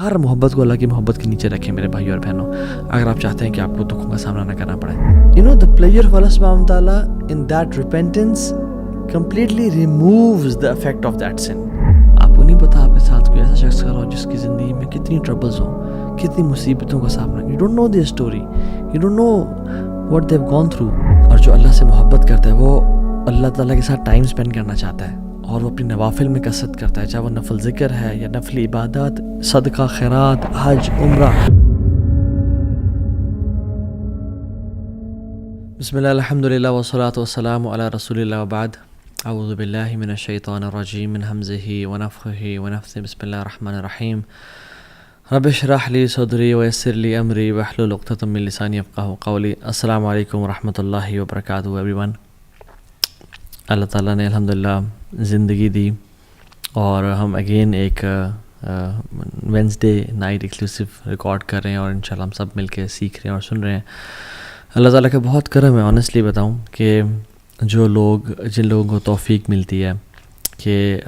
ہر محبت کو اللہ کی محبت کے نیچے رکھیں میرے بھائی اور بہنوں، اگر آپ چاہتے ہیں کہ آپ کو دکھوں کا سامنا نہ کرنا پڑے. the pleasure of Allah subhanahu wa ta'ala in that repentance completely removes the effect of that sin. آپ کو نہیں پتا آپ کے ساتھ کوئی ایسا شخص کر رہا ہو جس کی زندگی میں کتنی ٹربلز ہوں، کتنی مصیبتوں کا سامنا. You don't know their story, you don't know what they've gone through. اور جو اللہ سے محبت کرتا ہے وہ اللہ تعالیٰ کے ساتھ ٹائم اسپینڈ کرنا چاہتا ہے اور وہ اپنی نوافل میں کثرت کرتا ہے، چاہے وہ نفل ذکر ہے یا نفل عبادات، صدقہ، خیرات، حج، عمرہ. بسم اللہ الحمدللہ والصلاة والسلام علی رسول اللہ وبعد. اعوذ باللہ من الشیطان الرجیم من حمزہ ونفخہ ونفثہ. بسم اللہ الرحمن الرحیم. رب اشرح لی صدری ویسر لی امری واحلل عقدۃ من لسانی یفقہوا قولی. السلام علیکم ورحمۃ اللہ وبرکاتہ ایوری ون. اللہ تعالیٰ نے الحمدللہ زندگی دی اور ہم اگین ایک وینسڈے نائٹ ایکسکلوسیو ریکارڈ کر رہے ہیں اور انشاءاللہ ہم سب مل کے سیکھ رہے ہیں اور سن رہے ہیں. اللہ تعالیٰ کا بہت کرم ہے. آنیسٹلی بتاؤں کہ جن لوگوں کو توفیق ملتی ہے کہ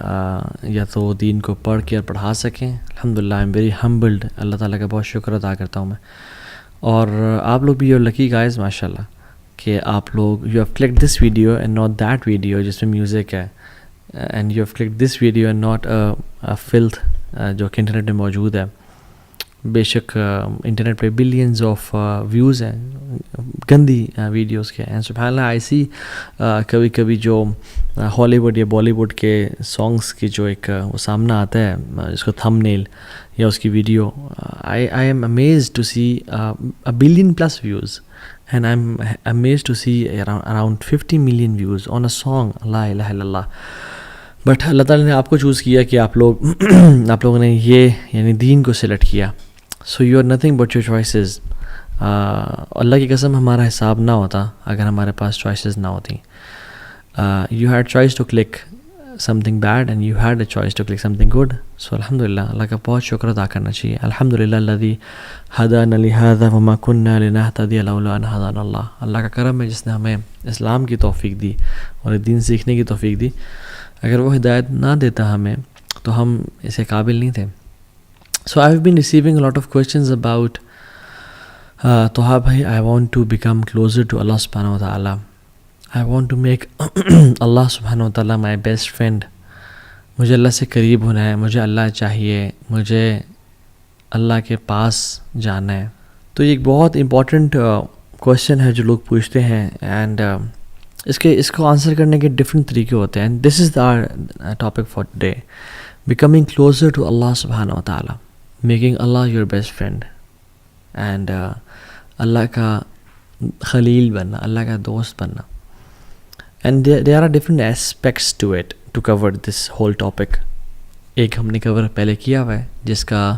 یا تو دین کو پڑھ کے اور پڑھا سکیں، الحمدللہ آئی ایم ویری ہمبلڈ. اللہ تعالیٰ کا بہت شکر ادا کرتا ہوں میں. اور آپ لوگ بھی یو لکی گائز ماشاءاللہ کہ آپ لوگ you have click this video and not that video جس میں میوزک ہے، and you have click this video and not filth جو کہ انٹرنیٹ میں موجود ہے. بے شک انٹرنیٹ پہ بلینز آف ویوز ہیں گندی ویڈیوز کے، اینڈ سبحان اللہ آئی سی کبھی کبھی جو ہالی ووڈ یا بالی ووڈ کے سانگس کی جو ایک وہ سامنا آتا ہے اس کو تھم نیل یا اس کی video, I am amazed to see a billion plus views and I'm amazed to see around 50 million views on a song لا الہ الا اللہ. بٹ اللہ تعالیٰ نے آپ کو چوز کیا کہ آپ لوگوں نے یہ یعنی دین کو سلیکٹ کیا. So you are nothing but your choices. اللہ کی قسم ہمارا حساب نہ ہوتا اگر ہمارے پاس چوائسیز نہ ہوتی. You had choice to click something bad and you had a choice to click something good. So الحمدللہ اللہ کا بہت شکر ادا کرنا چاہیے. الحمدللہ الذی ہدانا لہذا وما کنا لنہتدی لولا ان ہدانا اللہ. اللہ کا کرم ہے جس نے ہمیں اسلام کی توفیق دی اور دین سیکھنے کی توفیق دی. اگر وہ ہدایت نہ دیتا ہمیں تو ہم اسے قابل نہیں تھے. So I have been receiving lot of questions about Taha بھائی I want to become closer to Allah سبحانہ و تعالیٰ. I want to make Allah سبحانہ و تعالیٰ مائی بیسٹ فرینڈ. مجھے اللہ سے قریب ہونا ہے، مجھے اللہ چاہیے، مجھے اللہ کے پاس جانا ہے. تو یہ ایک بہت امپورٹنٹ کویشچن ہے جو لوگ پوچھتے ہیں، اینڈ اس کو آنسر کرنے کے ڈفرینٹ طریقے ہوتے ہیں. And this is the topic for today, becoming closer to Allah سبحانہ و تعالیٰ، making Allah your best friend, and Allah کا خلیل بننا، اللہ کا دوست بننا. And there are different aspects to it to cover this whole topic. ایک ہم نے کور پہلے کیا ہوا ہے جس کا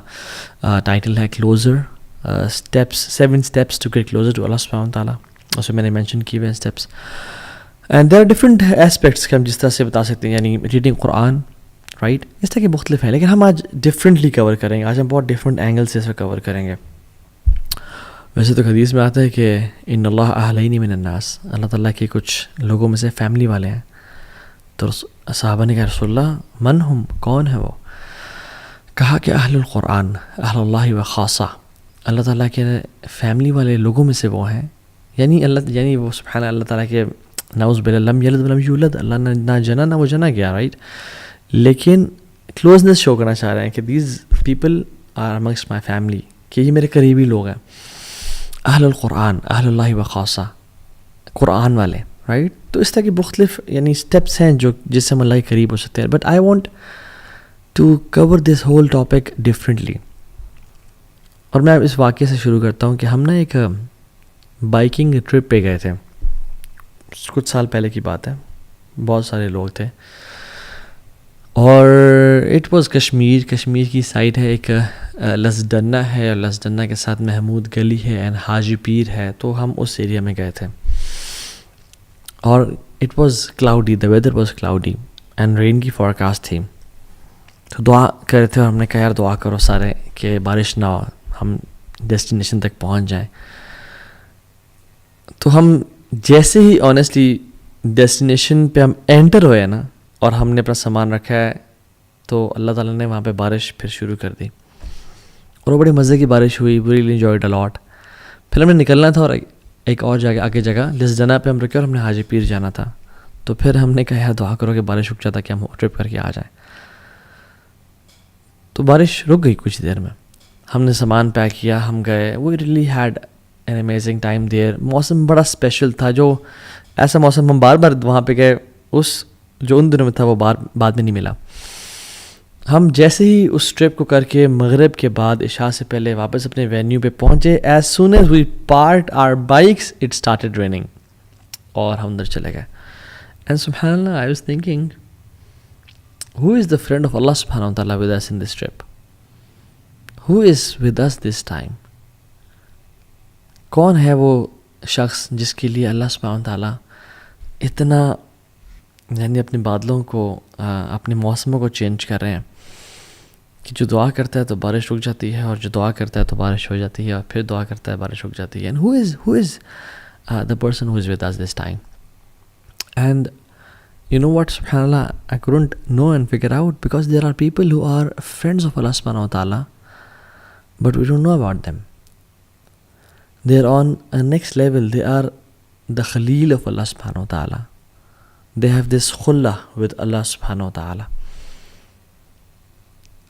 ٹائٹل ہے closer steps, 7 steps to get closer to Allah سبحانہ و تعالیٰ. اس میں میں نے مینشن کیے ہوئے steps. And there are different aspects کہ ہم جس طرح سے بتا سکتے ہیں، یعنی ریڈنگ قرآن، رائٹ، اس طرح کے مختلف ہیں، لیکن ہم آج ڈفرینٹلی کور کریں گے. آج ہم بہت ڈفرینٹ اینگل سے اس کو کور کریں گے. ویسے تو حدیث میں آتا ہے کہ ان اللہ اہلین من الناس، اللہ تعالیٰ کے کچھ لوگوں میں سے فیملی والے ہیں. تو صحابہ نے کہا رسول اللہ من ہم، کون ہے وہ؟ کہا کہ اہل القرآن، اہل اللہ و خاصہ، اللہ تعالیٰ کے فیملی والے لوگوں میں سے وہ ہیں. یعنی وہ سبحان اللہ تعالیٰ کے نعوذ باللہ لم یلد ولم یولد، اللہ نے نہ جنا نہ وہ جنا گیا، رائٹ، لیکن کلوزنس شو کرنا چاہ رہے ہیں کہ these people are amongst my family, کہ یہ میرے قریبی لوگ ہیں. اہل القرآن، اہل اللہ و خاصہ، قرآن والے، رائٹ. تو اس طرح کی مختلف یعنی اسٹیپس ہیں جس سے ہم اللہ کے قریب ہو سکتے ہیں. But I want to cover this whole topic differently. اور میں اس واقعے سے شروع کرتا ہوں کہ ہم نا ایک بائکنگ ٹرپ پہ گئے تھے کچھ سال پہلے کی بات ہے. بہت سارے لوگ تھے اور اٹ واز کشمیر کی سائڈ ہے. ایک لسڈنہ ہے اور لسڈنہ کے ساتھ محمود گلی ہے اینڈ حاجی پیر ہے. تو ہم اس ایریا میں گئے تھے اور it was cloudy, the weather was cloudy and rain کی فورکاسٹ تھی. تو دعا کر رہے تھے اور ہم نے کہا یار دعا کرو سارے کہ بارش نہ ہو، ہم ڈیسٹینیشن تک پہنچ جائیں. تو ہم جیسے ہی آنیسٹلی ڈیسٹینیشن پہ ہم انٹر ہوئے نا اور ہم نے اپنا سامان رکھا ہے تو اللہ تعالیٰ نے وہاں پہ بارش پھر شروع کر دی. اور وہ بڑی مزے کی بارش ہوئی, وی ریلی انجوائڈ اے لاٹ. پھر ہم نے نکلنا تھا اور ایک اور جگہ آگے جگہ جس جگہ پہ ہم رکے اور ہم نے حاجی پیر جانا تھا. تو پھر ہم نے کہا یار دعا کرو کہ بارش رک جاتا کہ ہم ٹرپ کر کے آ جائیں. تو بارش رک گئی کچھ دیر میں, ہم نے سامان پیک کیا, ہم گئے. We really had an amazing time there. موسم بڑا اسپیشل تھا, جو ایسا موسم ہم بار بار وہاں پہ گئے, اس جو ان دنوں میں تھا وہ بعد میں نہیں ملا. ہم جیسے ہی اس ٹرپ کو کر کے مغرب کے بعد عشاء سے پہلے واپس اپنے وینیو پہ پہنچے, as soon as we parked our bikes it started raining, اور ہم اندر چلے گئے. اینڈ سبحان Allah, I was thinking who is the friend of Allah subhanahu wa ta'ala with us in this trip? Who is with us this time? کون ہے وہ شخص جس کے لیے اللہ سبحانہ wa ta'ala اتنا یعنی اپنے بادلوں کو اپنے موسموں کو چینج کر رہے ہیں کہ جو دعا کرتا ہے تو بارش رک جاتی ہے, اور جو دعا کرتا ہے تو بارش ہو جاتی ہے, اور پھر دعا کرتا ہے بارش رک جاتی ہے. And who is the person who is with us this time? And you know what, subhanallah, I couldn't know and figure out, because there are people who are friends of Allah subhanahu wa ta'ala, but we don't know about them. They are on a next level. They are the Khalil of Allah subhanahu wa ta'ala. They have this khullah with Allah subhanahu wa ta'ala.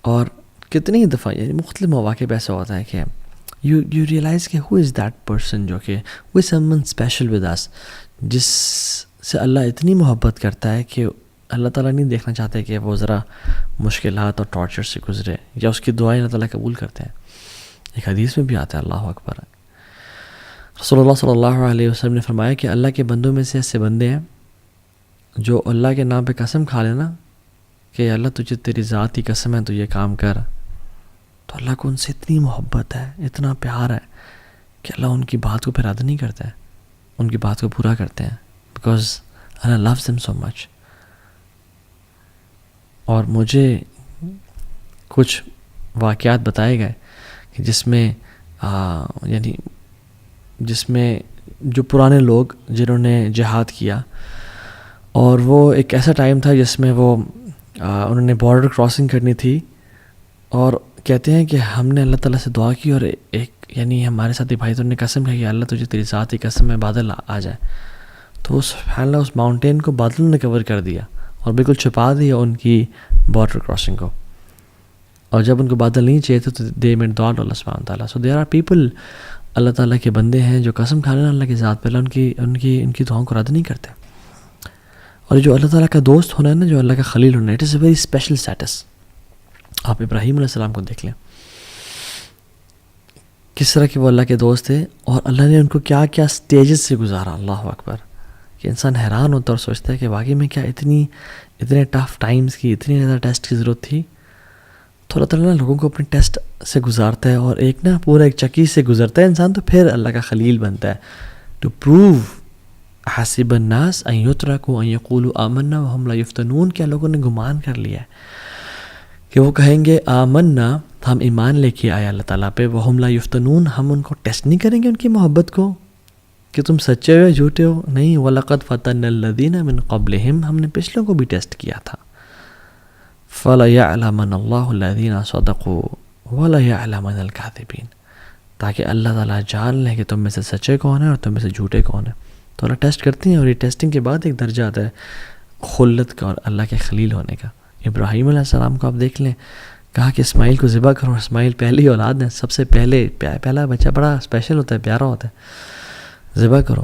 اور کتنی دفعہ یعنی مختلف مواقع پہ ایسا ہوتا ہے کہ you realize کہ who is that person جو کہ who is someone special with us, جس سے اللہ اتنی محبت کرتا ہے کہ اللہ تعالیٰ نہیں دیکھنا چاہتے کہ وہ ذرا مشکلات اور ٹارچر سے گزرے, یا اس کی دعائیں اللہ تعالیٰ قبول کرتے ہیں. ایک حدیث میں بھی آتا ہے, اللہ اکبر, رسول اللہ صلی اللہ علیہ وسلم نے فرمایا کہ اللہ کے بندوں میں سے ایسے بندے ہیں جو اللہ کے نام پہ قسم کھا لینا کہ اللہ تجھے تیری ذات کی قسم ہے تو یہ کام کر, تو اللہ کو ان سے اتنی محبت ہے, اتنا پیار ہے کہ اللہ ان کی بات کو پھر رد نہیں کرتا ہے, ان کی بات کو پورا کرتے ہیں, because Allah loves them so much. اور مجھے کچھ واقعات بتائے گئے کہ جس میں جو پرانے لوگ جنہوں نے جہاد کیا, اور وہ ایک ایسا ٹائم تھا جس میں وہ انہوں نے بارڈر کراسنگ کرنی تھی, اور کہتے ہیں کہ ہم نے اللہ تعالیٰ سے دعا کی, اور ایک یعنی ہمارے ساتھی بھائی تو نے قسم ہے کہ اللہ تجھے تیری ذات کی قسم میں بادل آ جائے, تو سبحان اللہ اس ماؤنٹین کو بادلوں نے کور کر دیا اور بالکل چھپا دیا ان کی بارڈر کراسنگ کو. اور جب ان کو بادل نہیں چاہیے تھے تو دے میڈ دعا اللہ سبحانہ وتعالیٰ. سو دیر آر پیپل, اللہ تعالیٰ کے بندے ہیں جو قسم کھا لینا اللہ کی ذات پہ, ان کی دعاؤں کو رد نہیں کرتے. اور جو اللہ تعالیٰ کا دوست ہونا ہے نا, جو اللہ کا خلیل ہونا ہے, it is a very special status. آپ ابراہیم علیہ السلام کو دیکھ لیں, کس طرح کہ وہ اللہ کے دوست تھے, اور اللہ نے ان کو کیا کیا اسٹیجز سے گزارا. اللہ اکبر, کہ انسان حیران ہوتا اور سوچتا ہے کہ واقعی میں کیا اتنے ٹف ٹائمز کی, اتنی زیادہ ٹیسٹ کی ضرورت تھی. تو اللہ تعالیٰ لوگوں کو اپنے ٹیسٹ سے گزارتا ہے, اور ایک نا پورا ایک چکی سے گزرتا ہے انسان, تو پھر اللہ کا خلیل بنتا ہے. ٹو پروو حسب الناس ان یترکوا ان یقولوا آمنا وہم لا یفتنون, کیا لوگوں نے گمان کر لیا ہے کہ وہ کہیں گے آمنا, ہم ایمان لے کے آئے اللہ تعالیٰ پہ, وہم لا یفتنون, ہم ان کو ٹیسٹ نہیں کریں گے ان کی محبت کو کہ تم سچے ہو یا جھوٹے ہو. نہیں, وَلَقَدْ فَتَنَّ الَّذِينَ مِن قَبْلِهِمْ, ہم نے پچھلوں کو بھی ٹیسٹ کیا تھا. فَلَيَعْلَمَنَ اللَّهُ الَّذِينَ صَدَقُوا وَلَيَعْلَمَنَ الْكَاذِبِينَ, تاکہ اللہ تعالیٰ جان لے کہ تم میں سے سچے کون ہیں اور تم میں سے جھوٹے کون ہیں. تو اللہ ٹیسٹ کرتے ہیں, اور یہ ٹیسٹنگ کے بعد ایک درجہ آتا ہے خلت کا اور اللہ کے خلیل ہونے کا. ابراہیم علیہ السلام کو آپ دیکھ لیں, کہا کہ اسماعیل کو ذبح کرو. اسماعیل پہلی اولاد ہے, سب سے پہلا بچہ بڑا اسپیشل ہوتا ہے, پیارا ہوتا ہے, ذبح کرو.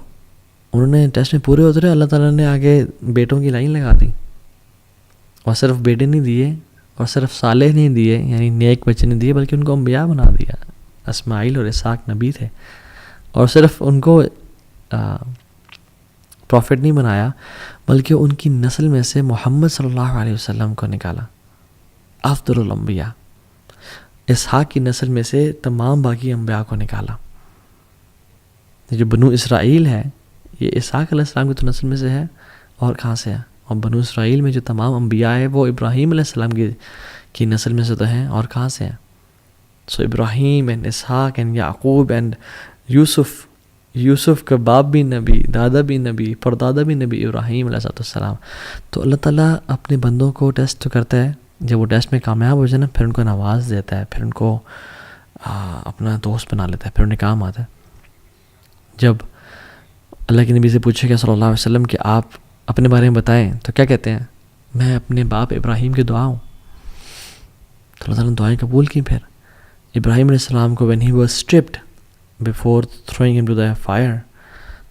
انہوں نے ٹیسٹ میں پورے اترے, اللہ تعالیٰ نے آگے بیٹوں کی لائن لگا دی, اور صرف بیٹے نہیں دیے, اور صرف صالح نہیں دیے یعنی نیک بچے نہیں دیے, بلکہ ان کو انبیاء بنا دیا. اسماعیل اور اسحاق نبی تھے, اور صرف ان کو پروفٹ نہیں بنایا, بلکہ ان کی نسل میں سے محمد صلی اللہ علیہ وسلم کو نکالا, افضل الانبیاء. اسحاق کی نسل میں سے تمام باقی انبیاء کو نکالا. جو بنو اسرائیل ہے یہ اسحاق علیہ السلام کی تو نسل میں سے ہے, اور کہاں سے ہے, اور بنو اسرائیل میں جو تمام انبیاء ہے وہ ابراہیم علیہ السلام کی نسل میں سے تو ہیں, اور کہاں سے ہیں. So Ibrahim and Ishaq and Yaqub and Yusuf کا باپ بھی نبی, دادا بھی نبی, پردادا بھی نبی, ابراہیم علیہ السلام. تو اللہ تعالیٰ اپنے بندوں کو ٹیسٹ کرتا ہے, جب وہ ٹیسٹ میں کامیاب ہو جائے نا, پھر ان کو نواز دیتا ہے, پھر ان کو اپنا دوست بنا لیتا ہے، پھر انہیں کام آتا ہے. جب اللہ کے نبی سے پوچھے گیا صلی اللہ علیہ وسلم کہ آپ اپنے بارے میں بتائیں، تو کیا کہتے ہیں؟ میں اپنے باپ ابراہیم کی دعا ہوں. تو اللہ تعالیٰ نے دعائیں قبول کی. پھر ابراہیم علیہ السلام کو when he was stripped before throwing him to the fire،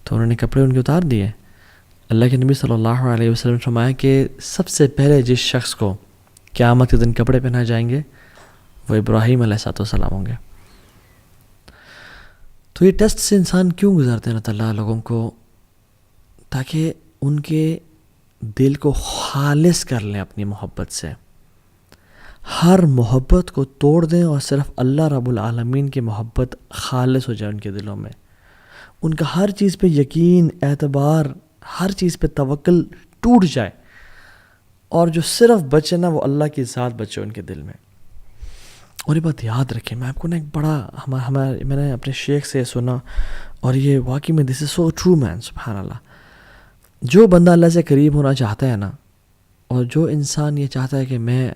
تو انہوں نے کپڑے ان کے اتار دیے. اللہ کے نبی صلی اللہ علیہ وسلم نے فرمایا کہ سب سے پہلے جس شخص کو قیامت کے دن کپڑے پہنائے جائیں گے وہ ابراہیم علیہ السلام ہوں گے. تو یہ ٹیسٹ سے انسان کیوں گزارتے ہیں اللہ تعالیٰ لوگوں کو؟ تاکہ ان کے دل کو خالص کر لیں اپنی محبت سے، ہر محبت کو توڑ دیں اور صرف اللہ رب العالمین کی محبت خالص ہو جائے ان کے دلوں میں. ان کا ہر چیز پہ یقین، اعتبار، ہر چیز پہ توکل ٹوٹ جائے، اور جو صرف بچے نا وہ اللہ کی ذات بچے ان کے دل میں. اور یہ بات یاد رکھیں، میں آپ کو نا ایک بڑا میں نے اپنے شیخ سے سنا، اور یہ واقعی میں دس از سو ٹرو مین، سبحان اللہ. جو بندہ اللہ سے قریب ہونا چاہتا ہے نا، اور جو انسان یہ چاہتا ہے کہ میرا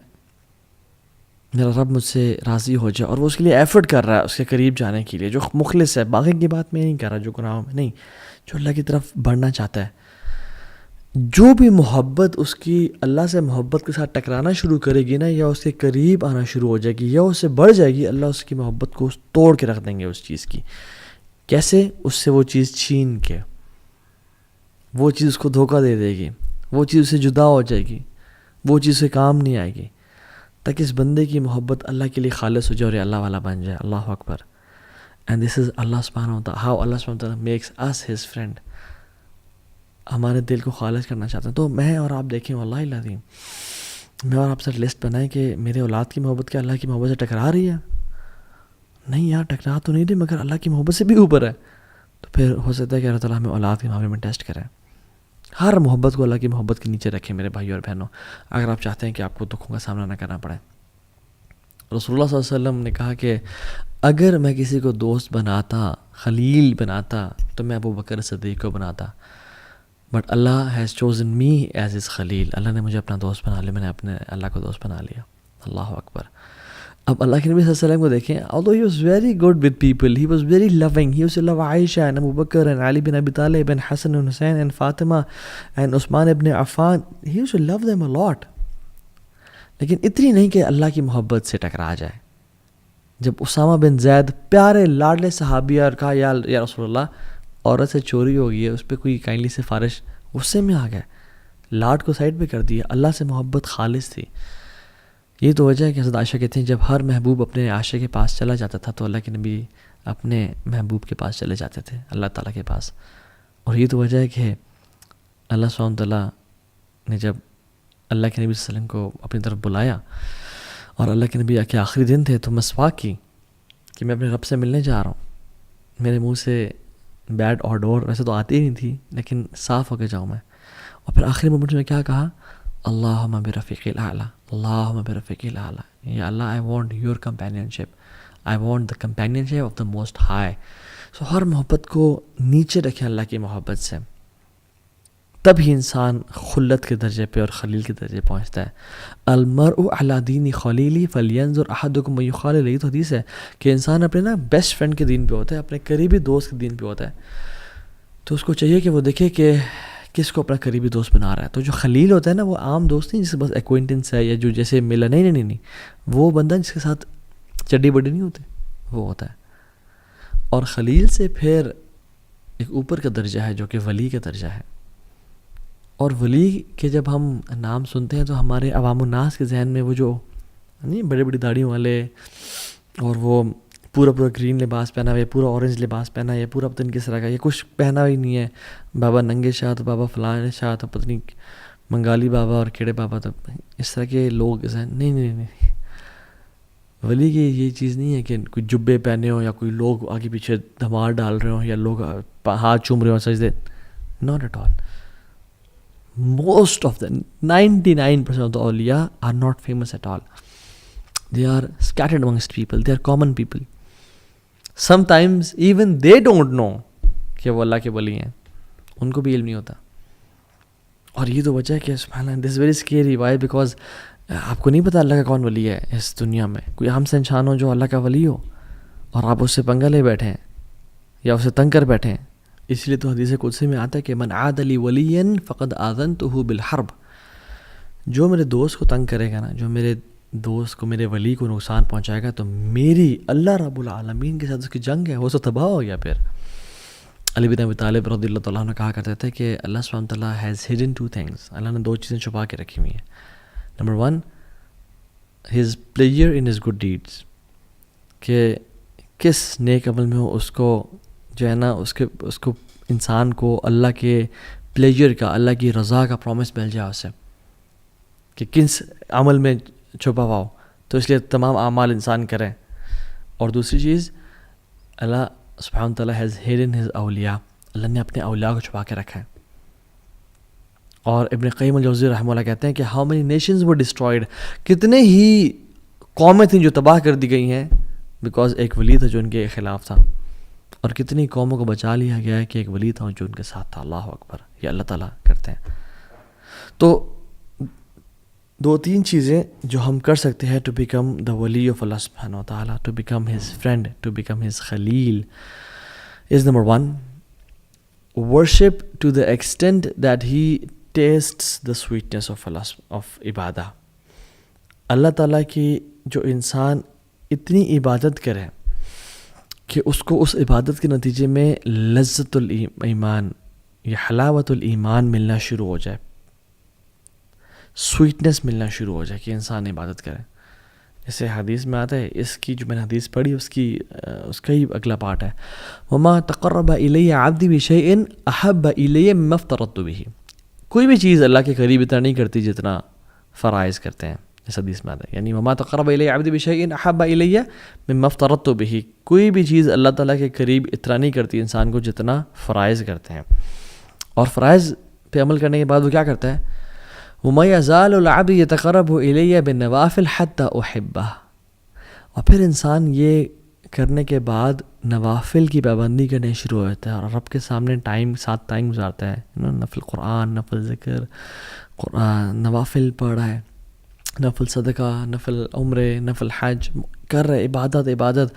رب مجھ سے راضی ہو جائے، اور وہ اس کے لیے ایفرٹ کر رہا ہے اس کے قریب جانے کے لیے، جو مخلص ہے، باقی کی بات میں نہیں کر رہا جو گناہوں میں نہیں، جو اللہ کی طرف بڑھنا چاہتا ہے، جو بھی محبت اس کی اللہ سے محبت کے ساتھ ٹکرانا شروع کرے گی نا، یا اس کے قریب آنا شروع ہو جائے گی یا اس سے بڑھ جائے گی، اللہ اس کی محبت کو توڑ کے رکھ دیں گے اس چیز کی. کیسے؟ اس سے وہ چیز چھین کے، وہ چیز اس کو دھوکہ دے دے گی، وہ چیز اس سے جدا ہو جائے گی، وہ چیز سے کام نہیں آئے گی، تاکہ اس بندے کی محبت اللہ کے لیے خالص ہو جائے اور یہ اللہ والا بن جائے. اللہ اکبر. اینڈ دس از اللہ سبحانہ وتعالی، ہاؤ اللہ سبحانہ وتعالی میکس اس ہز فرینڈ. ہمارے دل کو خالص کرنا چاہتے ہیں. تو میں اور آپ دیکھیں، واللہ العظیم میں اور آپ سے لسٹ بنائیں کہ میرے اولاد کی محبت کیا اللہ کی محبت سے ٹکرا رہی ہے؟ نہیں یار، ٹکرا تو نہیں رہی، مگر اللہ کی محبت سے بھی اوپر ہے. تو پھر ہو سکتا ہے کہ اللہ تعالیٰ ہمیں اولاد کے معاملے میں ٹیسٹ کرے. ہر محبت کو اللہ کی محبت کے نیچے رکھیں میرے بھائی اور بہنوں، اگر آپ چاہتے ہیں کہ آپ کو دکھوں کا سامنا نہ کرنا پڑے. رسول اللہ صلی اللہ علیہ وسلم نے کہا کہ اگر میں کسی کو دوست بناتا، خلیل بناتا، تو میں ابو بکر صدیق کو بناتا، but Allah has chosen me as his خلیل. اللہ نے مجھے اپنا دوست بنا لیا، میں نے اپنے اللہ کو دوست بنا لیا. اللہ اکبر. اب اللہ کے نبی صلی اللہ علیہ وسلم کو دیکھیں، although he was very good with people, he was very loving, he used to love Aisha and Abu Bakr and Ali bin Abi Talib and Hassan and Hussein and Fatima and Usman ibn Affan. He used to love them a lot. لیکن اتنی نہیں کہ اللہ کی محبت سے ٹکرا جائے. جب اسامہ بن زید پیارے لاڈلے صحابی اور کہا یا رسول اللہ عورت سے چوری ہو گئی ہے، اس پہ کوئی کائنڈلی سفارش، غصے میں آ گئے، لاڈ کو سائڈ پہ کر دیا. اللہ سے محبت خالص تھی. یہ تو وجہ ہے کہ حضرت عائشہ کہتے ہیں جب ہر محبوب اپنے عاشق کے پاس چلا جاتا تھا تو اللہ کے نبی اپنے محبوب کے پاس چلے جاتے تھے، اللہ تعالیٰ کے پاس. اور یہ تو وجہ ہے کہ اللہ سبحانہ تعالیٰ نے جب اللہ کے نبی صلی اللہ علیہ وسلم کو اپنی طرف بلایا اور اللہ کے نبی کے آخری دن تھے، تو مسواک کی کہ میں اپنے رب سے ملنے جا رہا ہوں. میرے منہ سے بیڈ اور ڈور ویسے تو آتی ہی نہیں تھی، لیکن صاف ہو کے جاؤں میں. اور پھر آخری مومنٹ میں کیا کہا؟ اللہم برفیق الاعلیٰ، اللہم برفیق الاعلیٰ. یا Allah I want your companionship, I want the companionship of the most high. So ہر محبت کو نیچے رکھیں اللہ کی محبت سے، تب ہی انسان خلت کے درجے پہ اور خلیل کے درجے پہنچتا ہے. المرء علی دین خلیلی فلینظر احدکم من یخالل. یہ تو حدیث ہے کہ انسان اپنے نا بیسٹ فرینڈ کے دین پہ ہوتا ہے، اپنے قریبی دوست کے دین پہ ہوتا ہے. تو اس کو چاہیے کہ وہ دیکھے کہ کس کو اپنا قریبی دوست بنا رہا ہے. تو جو خلیل ہوتا ہے نا، وہ عام دوست نہیں جس کے بس ایکوینٹنس ہے یا جو جیسے ملا، نہیں، وہ بندہ جس کے ساتھ چڈی بڈی نہیں ہوتے، وہ ہوتا ہے. اور خلیل سے پھر ایک اوپر کا درجہ ہے جو کہ ولی کا درجہ ہے. اور ولی کے جب ہم نام سنتے ہیں تو ہمارے عوام الناس کے ذہن میں وہ جو نہیں بڑی بڑی داڑھیوں والے، اور وہ پورا گرین لباس پہنا ہوا ہے، پورا اورنج لباس پہنا ہے، یہ پورا پتہ نہیں کس طرح کا، یہ کچھ پہنا ہی نہیں ہے. بابا ننگے شاہ تو بابا فلاں شاہ تو پتہ نہیں منگالی بابا اور کیڑے بابا، تو اس طرح کے لوگ نہیں. ولی کی یہ چیز نہیں ہے کہ کوئی جبے پہنے ہوں یا کوئی لوگ آگے پیچھے دھمار ڈال رہے ہوں یا لوگ ہاتھ چوم رہے ہوں سجدے. Not at all. Most of the 99% of the awliya are not famous at all. They are scattered amongst people. They are common people. Sometimes even they don't know کہ وہ اللہ کے ولی ہیں، ان کو بھی علم نہیں ہوتا. اور یہ تو وجہ ہے کہ سبحان اللہ، this is very scary. Why? Because آپ کو نہیں پتا اللہ کا کون ولی ہے اس دنیا میں. کوئی عام سے انسان ہو جو اللہ کا ولی ہو، اور آپ اس سے پنگا لے بیٹھے ہیں یا اسے تنگ کر بیٹھے ہیں. اس لیے تو حدیث قدسی میں آتا ہے کہ من عاد لی ولیا فقد آذنتہ بالحرب. جو میرے دوست کو تنگ کرے گا نا، جو میرے دوست کو، میرے ولی کو نقصان پہنچائے گا، تو میری اللہ رب العالمین کے ساتھ اس کی جنگ ہے، وہ تو تباہ ہو گیا. پھر علی بن ابی طالب رضی اللہ تعالیٰ عنہ کہا کرتے تھے کہ اللہ سبحانہ تعالیٰ has hidden two things. Allah نے دو چیزیں چھپا کے رکھی ہوئی ہیں. Number 1 his pleasure in his good deeds, کہ کس نیک عمل میں ہو اس کو جو ہے نا اس کو انسان کو اللہ کے پلیجر کا، اللہ کی رضا کا پرومس مل جائے اسے، کہ کس عمل میں چھپا ہوا ہو. تو اس لیے تمام اعمال انسان کریں. اور دوسری چیز، اللہ سبحانہ تعالیٰ ہیز ہیڈن ہز اولیاء، اللہ نے اپنے اولیاء کو چھپا کے رکھا ہے. اور ابن قیم الجوزی رحمہ اللہ کہتے ہیں کہ how many nations were destroyed, کتنے ہی قومیں تھیں جو تباہ کر دی گئی ہیں بیکاز ایک ولی تھا جو ان کے خلاف تھا، اور کتنی قوموں کو بچا لیا گیا ہے کہ ایک ولی تھا جو ان کے ساتھ تھا. اللہ اکبر. یہ اللہ تعالیٰ کرتے ہیں. تو 2-3 چیزیں جو ہم کر سکتے ہیں ٹو بیکم دا ولی آف اللہ سبحانہ و تعالیٰ، to become his friend, to become his خلیل، is number 1 worship to the extent that he tastes the sweetness of عبادہ. اللہ تعالیٰ کی جو انسان اتنی عبادت کرے کہ اس کو اس عبادت کے نتیجے میں لذت الایمان یا حلاوت الایمان ملنا شروع ہو جائے، سویٹنس ملنا شروع ہو جائے کہ انسان عبادت کرے. جیسے حدیث میں آتا ہے، اس کی جو میں نے حدیث پڑھی اس کا ہی اگلا پارٹ ہے، وما تقرب الی عبدی بشیء احب الی مما افترضت به. کوئی بھی چیز اللہ کے قریب اتنا نہیں کرتی جتنا فرائض کرتے ہیں. اس حدیث میں آتا ہے، یعنی وما تقرب الی عبدی بشیء احب الی مما افترضت به، کوئی بھی چیز اللہ تعالیٰ کے قریب اتنا نہیں کرتی انسان کو جتنا فرائض کرتے ہیں. اور فرائض پہ عمل کرنے کے بعد وہ کیا کرتا ہے، وَمَا يَزَالُ الْعَبْدُ يَتَقَرَّبُ إِلَيَّ بِالنَّوَافِلِ حَتَّى أُحِبَّهُ. اور پھر انسان یہ کرنے کے بعد نوافل کی پابندی کرنے شروع ہو جاتا ہے اور رب کے سامنے ساتھ ٹائم گزارتا ہے. نفل قرآن، نفل ذکر، قرآن، نوافل پڑھ رہا ہے، نفل صدقہ، نفل عمرے، نفل حج کر رہے، عبادت.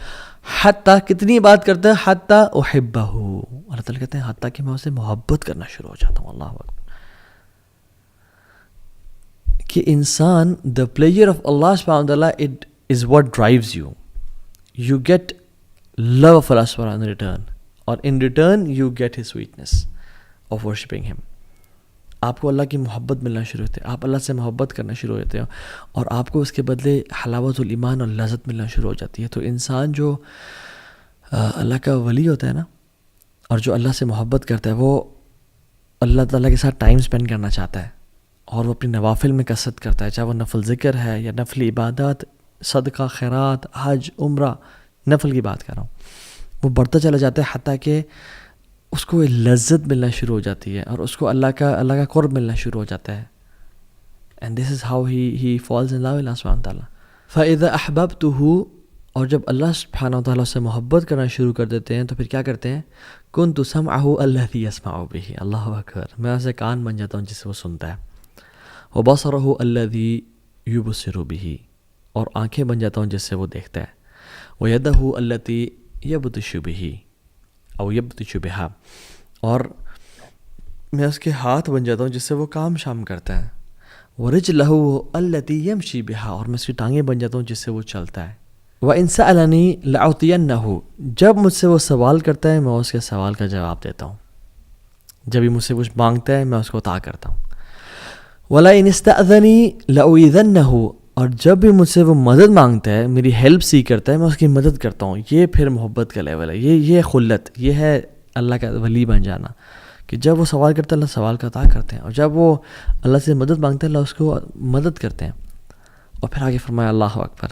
حتیٰ کتنی بات کرتا ہے، حتیٰ احبہ، اللہ تعالیٰ کہتے ہیں حتیٰ کہ میں اسے محبت کرنا شروع ہو جاتا ہوں. اللہ اکبر. کہ انسان دا پلیجر آف اللہ سبحانہ وتعالیٰ it is what drives you get love of Allah سبحانہ ان ریٹرن، اور in return you get his sweetness of worshipping him. آپ کو اللہ کی محبت ملنا شروع ہوتے ہیں، آپ اللہ سے محبت کرنا شروع ہوتے ہیں، اور آپ کو اس کے بدلے حلاوت الایمان اور لذت ملنا شروع ہو جاتی ہے. تو انسان جو اللہ کا ولی ہوتا ہے نا، اور جو اللہ سے محبت کرتا ہے، وہ اللہ تعالیٰ کے ساتھ ٹائم اسپینڈ کرنا چاہتا ہے، اور وہ اپنی نوافل میں کثرت کرتا ہے، چاہے وہ نفل ذکر ہے یا نفل عبادات، صدقہ، خیرات، حج، عمرہ، نفل کی بات کر رہا ہوں. وہ بڑھتا چلا جاتا ہے حتیٰ کہ اس کو لذت ملنا شروع ہو جاتی ہے اور اس کو اللہ کا قرب ملنا شروع ہو جاتا ہے. And this is how he falls in love Allah سبحانہ تعالیٰ. فَإِذَا أَحْبَبْتُهُ، اور جب اللہ سبحانہ تعالیٰ سے محبت کرنا شروع کر دیتے ہیں تو پھر کیا کرتے ہیں، كُنْتُ سَمْعَهُ الَّذِي يَسْمَعُ بِهِ، اللہ اکبر، میں اسے کان بن جاتا ہوں جس سے وہ سنتا ہے. وَبَصَرَهُ الَّذِي يُبْصِرُ بِهِ، اور آنکھیں بن جاتا ہوں جس سے وہ دیکھتا ہے. وَيَدَهُ الَّتِي يَبْطِشُ بِهِ او يَبْطِشُ بِهَا، اور میں اس کے ہاتھ بن جاتا ہوں جس سے وہ کام شام کرتا ہے. وَرِجْلَهُ الَّتِي يَمْشِي بِهَا، اور میں اس کی ٹانگیں بن جاتا ہوں جس سے وہ چلتا ہے. وَإِن سَأَلَنِي لَأُعْطِيَنَّهُ، جب مجھ سے وہ سوال کرتا ہے میں اس کے سوال کا جواب دیتا ہوں، جب یہ مجھ سے کچھ مانگتا ہے میں اس کو عطا کرتا ہوں. وَلَئِنِ اسْتَأْذَنِي لَأُؤِذَنَّهُ، اور جب بھی مجھ سے وہ مدد مانگتا ہے، میری ہیلپ سی کرتا ہے، میں اس کی مدد کرتا ہوں. یہ پھر محبت کا لیول ہے، یہ خلت، یہ ہے اللہ کا ولی بن جانا، کہ جب وہ سوال کرتا ہے اللہ سوال کا عطا کرتے ہیں، اور جب وہ اللہ سے مدد مانگتا ہے اللہ اس کو مدد کرتے ہیں. اور پھر آگے فرمایا اللہ اکبر،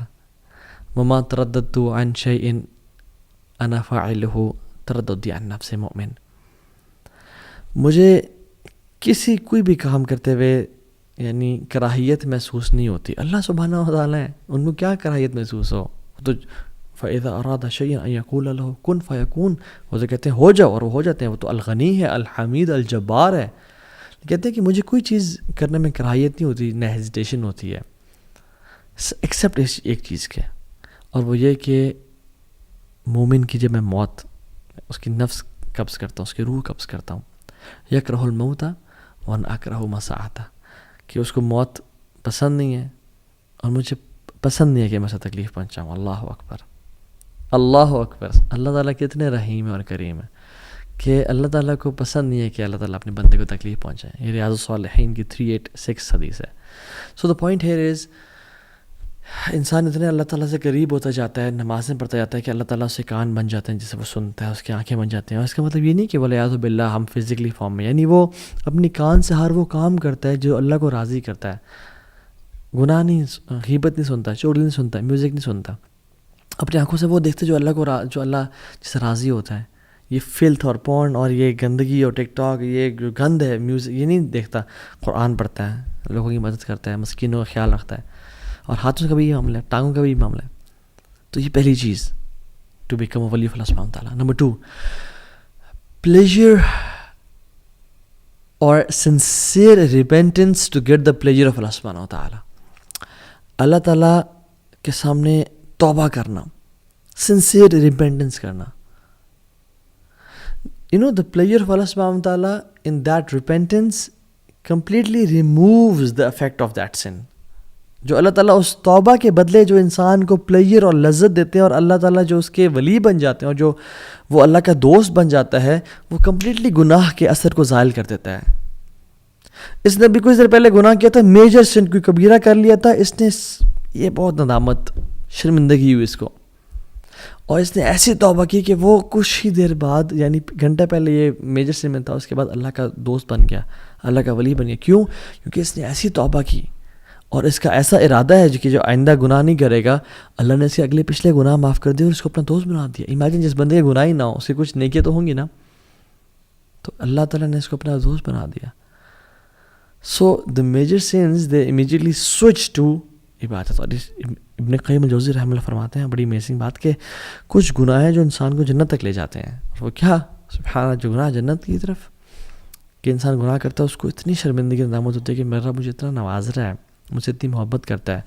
وَمَا تَرَدَّدتُ عَنْ شَيْءٍ أَنَا فَاعِلُهُ تَرَدُّدِي عَنْ نَفْسِ مُؤْمِنٍ. مجھے کوئی بھی کام کرتے ہوئے یعنی کراہیت محسوس نہیں ہوتی. اللہ سبحانہ و تعالیٰ ہے، ان کو کیا کراہیت محسوس ہو. تو فَإِذَا أَرَادَ شَيْئًا أَن يَقُولَ لَهُ كُن فَيَكُونُ، وہ تو کہتے ہیں ہو جاؤ اور وہ ہو جاتے ہیں. وہ تو الغنی ہے، الحمید، الجبار ہے. کہتے ہیں کہ مجھے کوئی چیز کرنے میں کراہیت نہیں ہوتی، نہ ہیزیٹیشن ہوتی ہے، ایکسیپٹ ایک چیز کے، اور وہ یہ کہ مومن کی جب میں موت، اس کی نفس قبض کرتا ہوں، اس کی روح قبض کرتا ہوں، یکرہ الموت وانا اکرہ مساعتہ، کہ اس کو موت پسند نہیں ہے اور مجھے پسند نہیں ہے کہ میں اسے تکلیف پہنچاؤں. اللہ اکبر، اللہ اکبر. اللہ تعالیٰ کتنے رحیم اور کریم ہے کہ اللہ تعالیٰ کو پسند نہیں ہے کہ اللہ تعالیٰ اپنے بندے کو تکلیف پہنچائے. یہ ریاض الصالحین کی 386 حدیث ہے. سو دا پوائنٹ ہیئر از، انسان اتنے اللہ تعالیٰ سے قریب ہوتا جاتا ہے، نمازیں پڑھتا جاتا ہے کہ اللہ تعالیٰ اس کے کان بن جاتے ہیں جسے وہ سنتا ہے، اس کی آنکھیں بن جاتی ہیں. اور اس کا مطلب یہ نہیں کہ ولیعوذ باللہ ہم فزیکلی فارم میں، یعنی وہ اپنی کان سے ہر وہ کام کرتا ہے جو اللہ کو راضی کرتا ہے. گناہ نہیں، غیبت نہیں سنتا، چغلی نہیں سنتا، میوزک نہیں سنتا. اپنی آنکھوں سے وہ دیکھتے جو اللہ کو جو اللہ جس سے راضی ہوتا ہے. یہ فلتھ اور پورن اور یہ گندگی اور ٹک ٹاک، یہ جو گند ہے میوزک، یہ نہیں دیکھتا. قرآن پڑھتا ہے، لوگوں کی مدد کرتا ہے، مسکینوں کا خیال رکھتا ہے، اور ہاتھوں کا بھی یہ معاملہ ہے، ٹانگوں کا بھی یہ معاملہ ہے. تو یہ پہلی چیز ٹو بیکم اے ولی آف اللہ سبحانہ وتعالیٰ. Number 2، pleasure or sincere repentance to get the pleasure of اللہ سبحانہ وتعالیٰ. اللہ تعالیٰ کے سامنے توبہ کرنا، sincere repentance کرنا. You know, the pleasure of Allah subhanahu wa ta'ala in that repentance completely removes the effect of that sin. جو اللہ تعالیٰ اس توبہ کے بدلے جو انسان کو پلیجر اور لذت دیتے ہیں، اور اللہ تعالیٰ جو اس کے ولی بن جاتے ہیں اور جو وہ اللہ کا دوست بن جاتا ہے، وہ کمپلیٹلی گناہ کے اثر کو زائل کر دیتا ہے. اس نے بھی کچھ دیر پہلے گناہ کیا تھا، میجر سن، کوئی کبیرہ کر لیا تھا، اس نے یہ بہت ندامت، شرمندگی ہوئی اس کو، اور اس نے ایسی توبہ کی کہ وہ کچھ ہی دیر بعد، یعنی گھنٹہ پہلے یہ میجر سن میں تھا، اس کے بعد اللہ کا دوست بن گیا، اللہ کا ولی بن گیا. کیوں؟ کیونکہ اس نے ایسی توبہ کی اور اس کا ایسا ارادہ ہے کہ جو آئندہ گناہ نہیں کرے گا. اللہ نے اس کے اگلے پچھلے گناہ معاف کر دیے اور اس کو اپنا دوست بنا دیا. امیجن جس بندے کے گناہ ہی نہ ہو، اس کے کچھ نیکیاں تو ہوں گی نا، تو اللہ تعالیٰ نے اس کو اپنا دوست بنا دیا. So the major sense they immediately switch to عبادت. اور ابن قیم الجوزی رحمہ اللہ فرماتے ہیں بڑی امیزنگ بات کہ کچھ گناہ ہیں جو انسان کو جنت تک لے جاتے ہیں. اور وہ کیا؟ سبحان اللہ، جو گناہ جنت کی طرف، کہ انسان گناہ کرتا ہے اس کو اتنی شرمندگی ندامت ہوتی ہے کہ میرا مجھے اتنا نواز رہا ہے، مجھ سے اتنی محبت کرتا ہے،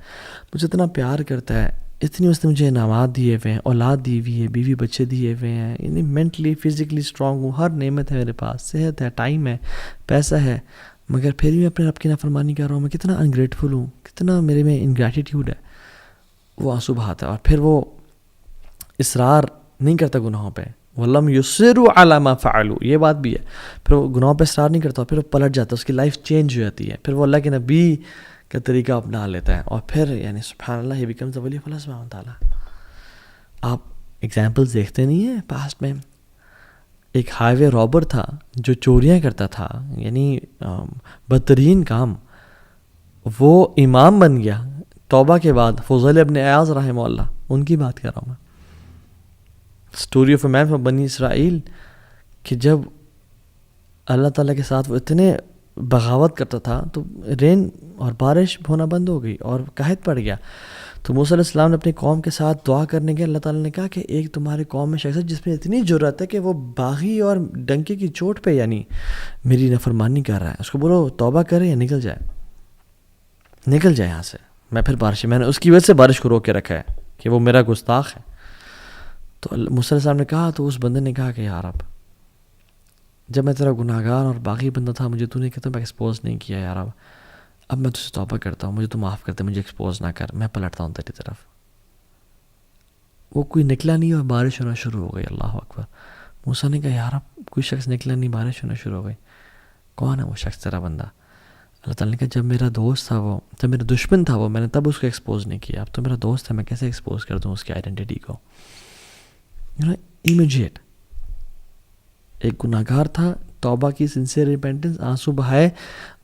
مجھے اتنا پیار کرتا ہے، اتنی اس نے مجھے انعامات دیے ہوئے ہیں، اولاد دی ہوئی ہے، بیوی بچے دیے ہوئے ہیں، یعنی مینٹلی فزیکلی اسٹرانگ ہوں، ہر نعمت ہے میرے پاس، صحت ہے، ٹائم ہے، پیسہ ہے، مگر پھر بھی میں اپنے رب کی نافرمانی کر رہا ہوں. میں کتنا انگریٹفل ہوں، کتنا میرے میں انگریٹیٹیوڈ ہے. وہ آنسو بہاتا ہے اور پھر وہ اصرار نہیں کرتا گناہوں پہ. وَلَمْ يُصِرُّوا عَلَى مَا فَعَلُوا، یہ بات بھی ہے. پھر وہ گناہوں پہ اصرار نہیں کرتا، پھر وہ پلٹ جاتا ہے، اس کی لائف چینج ہو جاتی ہے. پھر وہ اللہ کے نبی کا طریقہ اپنا لیتا ہے، اور پھر یعنی سبحان اللہ، he becomes the wali of Allah سبحانہ وتعالیٰ. آپ ایگزامپلز دیکھتے نہیں ہیں پاسٹ میں. ایک ہائی وے رابر تھا جو چوریاں کرتا تھا، یعنی بدترین کام، وہ امام بن گیا توبہ کے بعد. فضیل ابن عیاض رحمہ اللہ، ان کی بات کر رہا ہوں میں. Story of a man from Bani Israil, کہ جب اللہ تعالیٰ کے ساتھ وہ اتنے بغاوت کرتا تھا تو رین اور بارش ہونا بند ہو گئی اور قحط پڑ گیا. تو موسیٰ علیہ السلام نے اپنی قوم کے ساتھ دعا کرنے کے، اللہ تعالیٰ نے کہا کہ ایک تمہاری قوم میں شخص ہے جس میں اتنی جرأت ہے کہ وہ باغی اور ڈنکے کی چوٹ پہ یعنی میری نافرمانی کر رہا ہے، اس کو بولو توبہ کرے یا نکل جائے، نکل جائے یہاں سے. میں پھر بارش، میں نے اس کی وجہ سے بارش کو روک کے رکھا ہے کہ وہ میرا گستاخ ہے. تو موسیٰ علیہ السلام نے کہا، تو اس بندے نے کہا کہ یار جب میں تیرا گناہ گار اور باغی بندہ تھا، مجھے تو نے کہتا میں ایکسپوز نہیں کیا یار، اب میں تجھ سے توبہ کرتا ہوں، مجھے تو معاف کرتے، مجھے ایکسپوز نہ کر، میں پلٹتا ہوں تیری طرف. وہ کوئی نکلا نہیں اور بارش ہونا شروع ہو گئی. اللہ اکبر. موسیٰ نے کہا یار اب کوئی شخص نکلا نہیں، بارش ہونا شروع ہو گئی، کون ہے وہ شخص تیرا بندہ؟ اللہ تعالیٰ نے کہا جب میرا دوست تھا وہ، جب میرا دشمن تھا وہ، میں نے تب اس کو ایکسپوز نہیں کیا، اب تو میرا دوست ہے، میں کیسے ایکسپوز کر دوں اس کی آئیڈینٹی کو؟ امیجیٹ. ایک گناہ گار تھا، توبہ کی، سنسیئر ریپینٹنس، آنسو بہائے،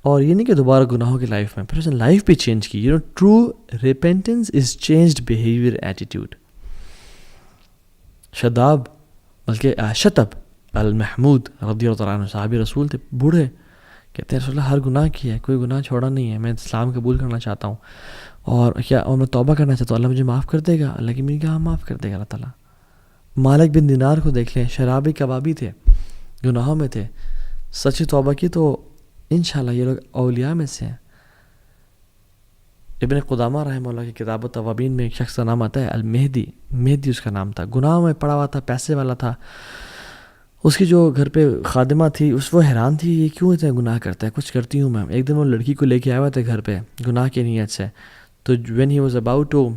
اور یہ نہیں کہ دوبارہ گناہوں کی لائف میں، پھر اس نے لائف بھی چینج کی. ٹرو ریپینٹنس از چینجڈ بیہیویئر، ایٹیٹیوڈ. شتب المحمود رضی اللہ عنہ، صحابی رسول تھے، بوڑھے، کہتے ہیں رسول اللہ ہر گناہ کیا ہے، کوئی گناہ چھوڑا نہیں ہے، میں اسلام قبول کرنا چاہتا ہوں اور میں توبہ کرنا چاہتا ہوں، اللہ مجھے معاف کر دے گا؟ اللہ کی میں نے کہا معاف کر دے گا اللہ تعالیٰ. مالک بن دینار کو دیکھ لیں، شرابی کبابی تھے، گناہوں میں تھے، سچی توبہ کی تو انشاءاللہ یہ لوگ اولیاء میں سے ہیں. ابن قدامہ رحمہ اللہ کی کتاب التوابین میں ایک شخص کا نام آتا ہے المہدی، مہدی اس کا نام تھا، گناہوں میں پڑا ہوا تھا، پیسے والا تھا. اس کی جو گھر پہ خادمہ تھی وہ حیران تھی یہ کیوں اتنے گناہ کرتا ہے، کچھ کرتی ہوں میں. ایک دن وہ لڑکی کو لے کے آیا ہوا تھا گھر پہ گناہ کی نیت سے. تو when he was about to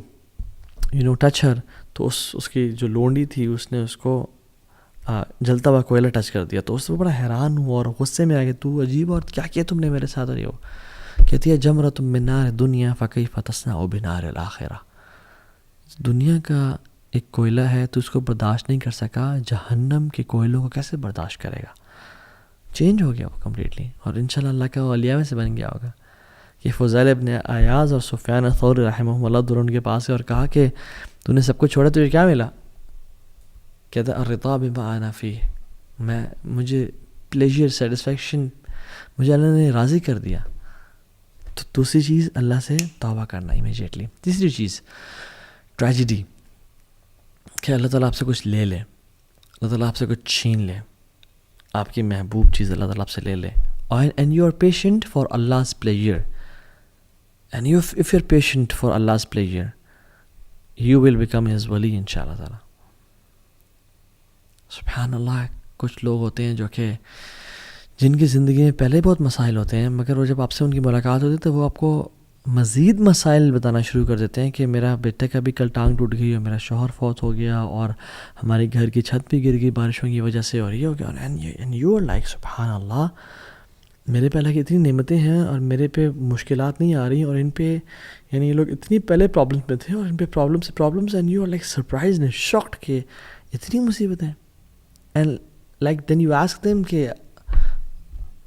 touch her, تو اس کی جو لونڈی تھی اس نے اس کو جلتا ہوا کوئلہ ٹچ کر دیا. تو اس کو بڑا حیران ہوا اور غصے میں آ گیا، تو عجیب اور کیا کیا تم نے میرے ساتھ. اور کہتی ہے جمرۃ من نار دنیا فکیف تصنع بنار الآخرہ. دنیا کا ایک کوئلہ ہے تو اس کو برداشت نہیں کر سکا، جہنم کے کوئلوں کو کیسے برداشت کرے گا. چینج ہو گیا وہ کمپلیٹلی، اور انشاءاللہ اللہ کا اولیاء میں سے بن گیا ہوگا. کہ فضیل ابن عیاض اور سفیان الثوری رحمہ اللہ دونوں ان کے پاس اور کہا کہ تو نے سب کچھ چھوڑا تجھے کیا ملا؟ کہتا الرضا بما انا فیہ، مجھے پلیجر سیٹسفیکشن مجھے اللہ نے راضی کر دیا. تو دوسری چیز اللہ سے توبہ کرنا امیجیٹلی. تیسری چیز ٹریجڈی، کہ اللہ تعالیٰ آپ سے کچھ لے لے، اللہ تعالیٰ آپ سے کچھ چھین لے، آپ کی محبوب چیز اللہ تعالیٰ آپ سے لے لے. And you are patient for Allah's pleasure. And if you're patient for Allah's pleasure, you will become His wali inshallah ta'ala. سبحان اللہ. کچھ لوگ ہوتے ہیں جو کہ جن کی زندگی میں پہلے بہت مسائل ہوتے ہیں، مگر وہ جب آپ سے ان کی ملاقات ہوتی ہے تو وہ آپ کو مزید مسائل بتانا شروع کر دیتے ہیں کہ میرا بیٹے کا بھی کل ٹانگ ٹوٹ گئی اور میرا شوہر فوت ہو گیا اور ہمارے گھر کی چھت بھی گر گئی بارشوں کی وجہ سے اور یہ ہو گیا. اینڈ یو آر لائک سبحان اللہ، میرے پہ اللہ کی اتنی نعمتیں ہیں اور میرے پہ مشکلات نہیں آ رہی، اور ان پہ یہ لوگ اتنی پہلے پرابلمس میں تھے اور ان پہ problems and you are like surprise and shocked کہ اتنی مصیبتیں. And like then you ask them کہ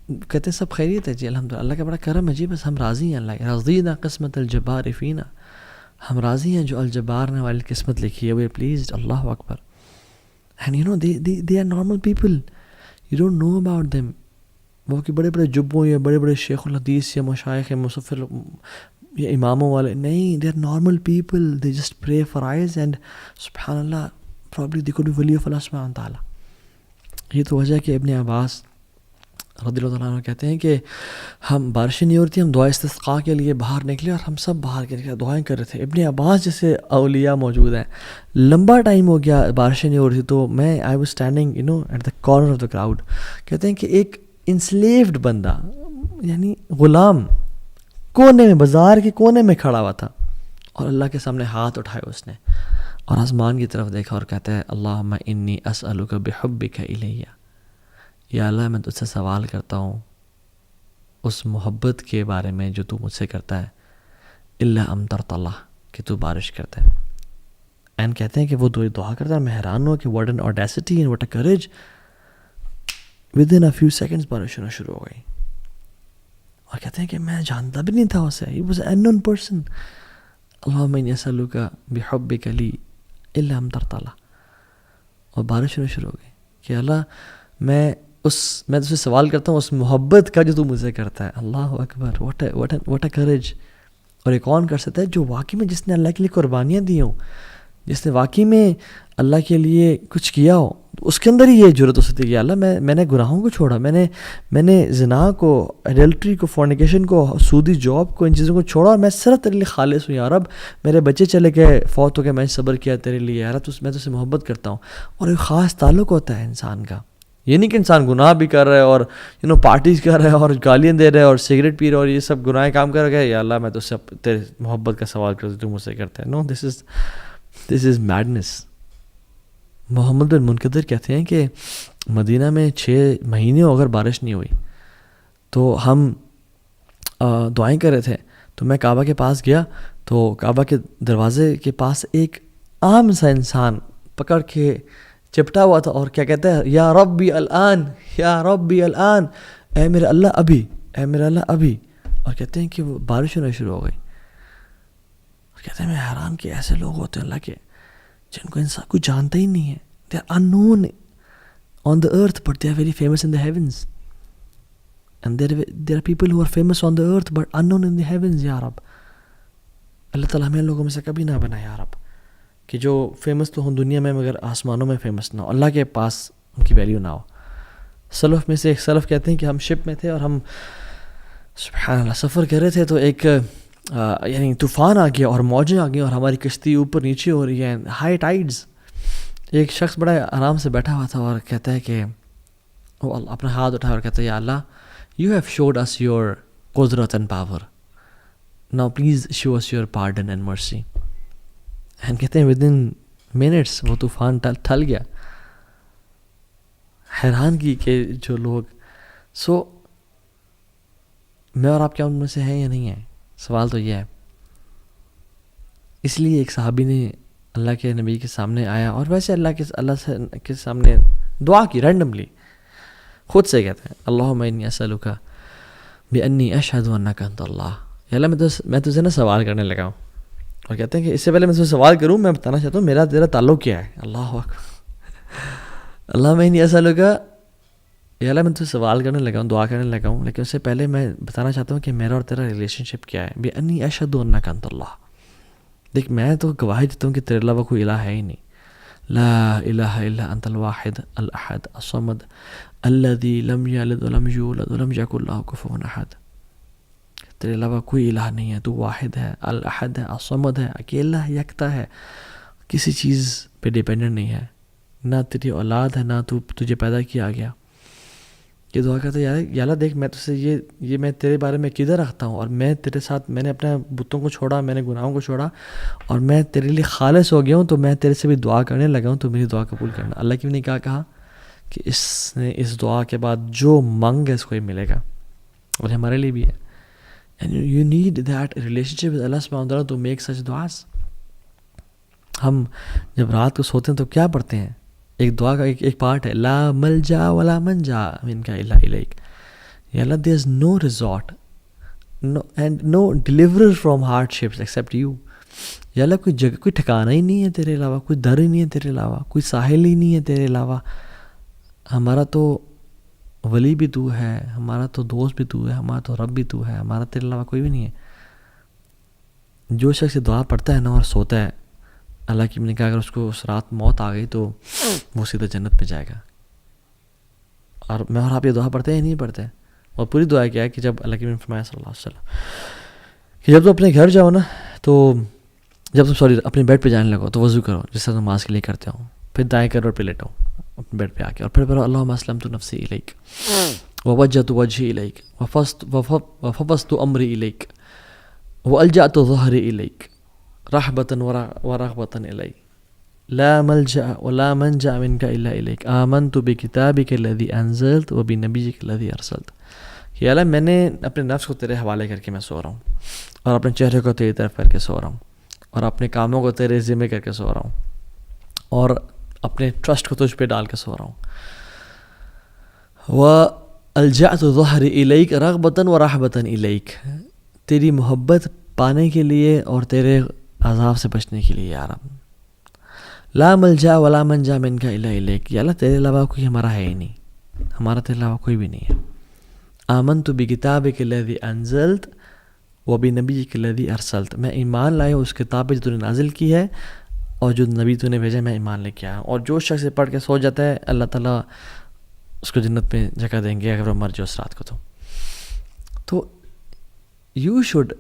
کہتے ہیں سب خیریت ہے جی الحمدللہ، اللہ کا بڑا کرم ہے جی، بس ہم راضی ہیں. اللہ رضینا قسمت الجبار فینا، ہم راضی ہیں جو الجبار نے والی قسمت لکھی ہے، وی آر پلیزڈ. اللہ اکبر. And they are normal people, you don't know about them. وہ کہ بڑے بڑے جبوں یا بڑے بڑے شیخ الحدیث یا مشائخ یا مصفر یا اماموں والے نہیں، they are normal people, they just pray for eyes and سبحان اللہ probably they could be wali of Allah سبحانہ تعالیٰ. یہ تو وجہ ہے کہ ابن عباس رضی اللہ تعالیٰ عنہ کہتے ہیں کہ ہم بارشیں نہیں ہو رہی تھی، ہم دعا استسقاء کے لیے باہر نکلے اور ہم سب باہر کے نکلے دعائیں کر رہے تھے. ابن عباس جیسے اولیاء موجود ہیں، لمبا ٹائم ہو گیا بارشیں نہیں ہو رہی تھی، تو میں I was standing at the corner of the crowd. کہتے ہیں کہ ایک انسلیوڈ بندہ یعنی غلام کونے میں، بازار کے کونے میں کھڑا ہوا تھا اور اللہ کے سامنے ہاتھ اٹھائے اس نے اور آسمان کی طرف دیکھا اور کہتا ہے اللہم انی اسألک بحبک الیہ، یا اللہ میں تجھ سے سوال کرتا ہوں اس محبت کے بارے میں جو تو مجھ سے کرتا ہے، الا امطرت اللہ، کہ تو بارش کرتا ہے. اینڈ کہتے ہیں کہ وہ دعا کرتا ہے، میں حیران ہوں کہ what an audacity and what a courage. Within a few seconds بارش ہونا شروع ہو گئی اور کہتے ہیں کہ میں جانتا بھی نہیں تھا اسے، he was an known person. اللہم انی اسألک بحبک لی الا امطرت اللہ، اور بارش ہونا شروع ہو گئی کہ اللہ میں تجھ سے سوال کرتا ہوں اس محبت کا جو تو مجھ سے کرتا ہے. اللہ اکبر. What a courage. اور یہ کون کر سکتا ہے؟ جو واقعی میں جس نے اللہ کے لیے قربانیاں دی ہوں، جس نے واقعی میں اللہ کے لیے کچھ کیا ہو، اس کے اندر ہی یہ جرت ہو سکتی ہے کہ اللہ میں نے گناہوں کو چھوڑا، میں نے زنا کو، ایڈلٹری کو، فورنیکیشن کو، سودی جاب کو، ان چیزوں کو چھوڑا اور میں صرف تیرے لیے خالص ہوں. یا رب میرے بچے چلے گئے، فوت ہو گئے، میں صبر کیا تیرے لیے، یا رب میں تجھ سے محبت کرتا ہوں. اور ایک خاص تعلق ہوتا ہے انسان کا. یہ نہیں کہ انسان گناہ بھی کر رہا ہے اور پارٹیز کر رہا ہے اور گالیاں دے رہا ہے اور سگریٹ پی رہا ہے اور یہ سب گناہ کام کر رہا ہے، یا اللہ میں تجھ سے تیرے محبت کا سوال کرتا ہوں، تو مجھ سے کرتا ہے. نو، دس از میڈنس. محمد بن منقدر کہتے ہیں کہ مدینہ میں 6 مہینے اگر بارش نہیں ہوئی تو ہم دعائیں کر رہے تھے، تو میں کعبہ کے پاس گیا تو کعبہ کے دروازے کے پاس ایک عام سا انسان پکڑ کے چپٹا ہوا تھا اور کیا کہتا ہے، یا ربی الان، یا ربی الان، اے میرے اللہ ابھی، اے میرے اللہ ابھی. اور کہتے ہیں کہ وہ بارش ہونا شروع ہو گئی. اور کہتے ہیں میں حیران کہ ایسے لوگ ہوتے ہیں اللہ کے جن کو انسان کوئی جانتا ہی نہیں ہے. They are unknown on the earth but they are very famous in the heavens. And there are people who are famous on the earth but unknown in the heavens. یا رب اللہ تعالیٰ ہمیں لوگوں میں سے کبھی نہ بنا یا رب، کہ جو فیمس تو ہوں دنیا میں مگر آسمانوں میں فیمس نہ ہو، اللہ کے پاس ان کی ویلیو نہ ہو. سلف میں سے ایک سلف کہتے ہیں کہ ہم شپ میں تھے اور ہم سبحان اللہ سفر کر رہے تھے، تو ایک یعنی طوفان آ گیا اور موجیں آ گئی اور ہماری کشتی اوپر نیچے ہو رہی ہے، ہائی ٹائڈز. ایک شخص بڑا آرام سے بیٹھا ہوا تھا اور کہتا ہے کہ وہ اپنا ہاتھ اٹھا اور کہتا ہے یا Allah you have showed us your قدرت and power, now please show us your pardon and mercy. And کہتے ہیں ود ان منٹس وہ طوفان ٹل گیا. حیران کی کہ جو لوگ میں اور آپ کیا ان میں سے ہیں یا نہیں ہیں؟ سوال تو یہ ہے. اس لیے ایک صحابی نے اللہ کے نبی کے سامنے آیا اور ویسے اللہ کے سامنے دعا کی رینڈملی، خود سے کہتے ہیں اللہم انی اسألک بانی اشہد انک انت اللہ. یا اللہ میں تجھے نا سوال کرنے لگا ہوں، اور کہتے ہیں کہ اس سے پہلے میں تجھے سوال کروں میں بتانا چاہتا ہوں میرا تیرا تعلق کیا ہے. اللہ اکبر. اللہم انی اسألک، یا اللہ میں تجھے سوال کرنے لگا ہوں، دعا کرنے لگا ہوں، لیکن اس سے پہلے میں بتانا چاہتا ہوں کہ میرا اور تیرا ریلیشن شپ کیا ہے. بانی اشہد انک انت اللہ. دیکھ میں تو گواہی دیتا ہوں کہ تیرے علاوہ کوئی الہ ہے ہی نہیں. لا الہ الا انت الواحد الاحد الصمد الذی لم یلد ولم یولد ولم یکن لہ کفوا احد. تیرے علاوہ کوئی الہ نہیں ہے، تو واحد ہے، الاحد ہے، الصمد ہے، اکیلا ہے، یکتا ہے، کسی چیز پہ ڈیپینڈنٹ نہیں ہے، نہ تیری اولاد ہے، نہ تجھے پیدا کیا گیا. یہ دعا کرتا ہے یا اللہ دیکھ میں تجھ سے یہ میں تیرے بارے میں کدھر رکھتا ہوں، اور میں تیرے ساتھ میں نے اپنے بتوں کو چھوڑا، میں نے گناہوں کو چھوڑا، اور میں تیرے لیے خالص ہو گیا ہوں، تو میں تیرے سے بھی دعا کرنے لگا ہوں، تو میری دعا قبول کرنا. اللہ کی نے کیا کہا کہ اس نے اس دعا کے بعد جو مانگ ہے اس کو ہی ملے گا. اور ہمارے لیے بھی ہے. And you need that relationship with Allah subhanahu wa ta'ala to make such du'as. ہم جب رات کو سوتے ہیں تو کیا پڑھتے ہیں؟ ایک دعا کا ایک پارٹ ہے لا ملجا ولا منجا منک الا الیک. یا اللہ there is no resort and no deliverer from hardships except you. یا اللہ کوئی جگہ، کوئی ٹھکانہ ہی نہیں ہے تیرے علاوہ، کوئی در ہی نہیں ہے تیرے علاوہ، کوئی ساحل ہی نہیں ہے تیرے علاوہ. ہمارا تو ولی بھی تو ہے، ہمارا تو دوست بھی تو ہے، ہمارا تو رب بھی تو ہے، ہمارا تیرے علاوہ کوئی بھی نہیں ہے. جو شخص دعا پڑھتا ہے نا اور سوتا ہے، اللہ کی نے کہا اگر اس کو اس رات موت آ گئی تو وہ سیدھا جنت میں جائے گا. اور میں اور آپ یہ دعا پڑھتے ہیں نہیں پڑھتے؟ اور پوری دعا کیا ہے کہ جب اللہ کی نے فرمایا صلی اللہ علیہ وسلم کہ جب تم اپنے گھر جاؤ نا، تو جب تم اپنے بیڈ پہ جانے لگو تو وضو کرو جس طرح نماز کے لیے کرتے ہو، پھر دائیں کروٹ پہ لیٹو اپنے بیڈ پہ آ کے، اور پھر پڑھو اللہم اسلمت نفسی الیک ووجہت وجہی الیک وفوضت امری الیک والجأت ظہری الیک رحبۃ ورغبۃ الیک لا ملجأ ولا منجأ منک الا الیک آمنت بکتابک الذی انزلت وبنبیک الذی ارسلت. کہ اللہ میں نے اپنے نفس کو تیرے حوالے کر کے میں سو رہا ہوں، اور اپنے چہرے کو تیری طرف کر کے سو رہا ہوں، اور اپنے کاموں کو تیرے ذمہ کر کے سو رہا ہوں، اور اپنے ٹرسٹ کو تجھ پہ ڈال کے سو رہا ہوں. وَأَلْجَأْتُ ظَهْرِ إِلَيْكَ رَغْبَةً وَرَحْبَةً إِلَيْكَ، تیری محبت پانے کے لیے اور تیرے عذاب سے بچنے کے لیے. یا رب لا ملجا ولا منجا منک الا الیک. یا اللہ تیرے علاوہ کوئی ہمارا ہے ہی نہیں، ہمارا تیرے علاوہ کوئی بھی نہیں ہے. آمنت بکتابک الذی انزلت وبنبیک الذی ارسلت، میں ایمان لایا اس کتاب پہ جو تو نے نازل کی ہے اور جو نبی تو نے بھیجا، میں ایمان لے کے آیا. اور جو شخص پڑھ کے سو جاتا ہے اللہ تعالیٰ اس کو جنت میں جگہ دیں گے اگر وہ مر جائے اس رات کو. تو یو شوڈ